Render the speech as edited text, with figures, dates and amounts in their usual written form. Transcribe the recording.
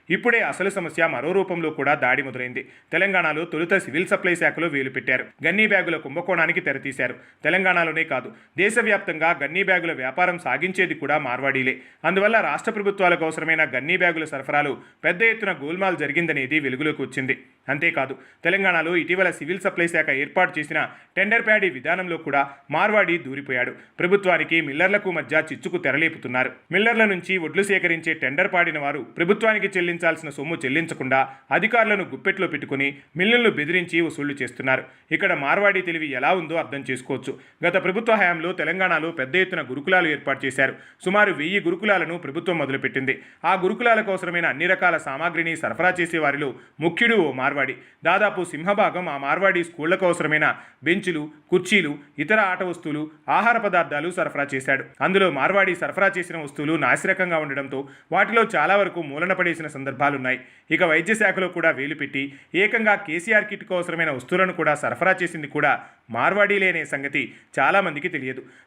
ఇప్పుడే అసలు సమస్య మరో రూపంలో కూడా దాడి మొదలైంది. తెలంగాణలో తొలుత సివిల్ సప్లై శాఖలో వేలు పెట్టారు. గన్నీ బ్యాగుల కుంభకోణానికి తెరతీశారు. తెలంగాణలోనే కాదు, దేశవ్యాప్తంగా గన్నీ బ్యాగుల వ్యాపారం సాగించేది కూడా మార్వాడీలే. అందువల్ల రాష్ట్ర ప్రభుత్వాలకు అవసరమైన గన్నీ బ్యాగుల సరఫరాలు పెద్ద ఎత్తున గోల్మాల్ జరిగిందనేది వెలుగులోకి వచ్చింది. అంతేకాదు, తెలంగాణలో ఇటీవల సివిల్ సప్లై శాఖ ఏర్పాటు చేసిన టెండర్ ప్యాడీ విధానంలో కూడా మార్వాడి దూరిపోయాడు. ప్రభుత్వానికి మిల్లర్లకు మధ్య చిచ్చుకు తెరలేపుతున్నారు. మిల్లర్ల నుంచి ఒడ్లు సేకరించే టెండర్ పాడిన వారు ప్రభుత్వానికి చెల్లించాల్సిన సొమ్ము చెల్లించకుండా అధికారులను గుప్పెట్లో పెట్టుకుని మిల్లులను బెదిరించి వసూళ్లు చేస్తున్నారు. ఇక్కడ మార్వాడి తెలివి ఎలా ఉందో అర్థం చేసుకోవచ్చు. గత ప్రభుత్వ హయాంలో తెలంగాణలో పెద్ద ఎత్తున గురుకులాలు ఏర్పాటు చేశారు. సుమారు 1000 గురుకులాలను ప్రభుత్వం మొదలుపెట్టింది. ఆ గురుకులాలకు అవసరమైన అన్ని రకాల సామాగ్రిని సరఫరా చేసే వారిలో ముఖ్యుడు ఓ మార్వాడి. దాదాపు సింహభాగం ఆ మార్వాడి స్కూళ్లకు అవసరమైన బెంచులు, కుర్చీలు, ఇతర ఆట వస్తువులు, ఆహార పదార్థాలు సరఫరా చేశాడు. అందులో మార్వాడి సరఫరా చేసిన వస్తువులు నాసిరకంగా ఉండడంతో వాటిలో చాలా వరకు మూలన పడేసిన సందర్భాలున్నాయి. ఇక వైద్య శాఖలో కూడా వేలు పెట్టి ఏకంగా కేసీఆర్ కిట్కు అవసరమైన వస్తువులను కూడా సరఫరా చేసింది కూడా మార్వాడీలే అనే సంగతి చాలామందికి తెలియదు.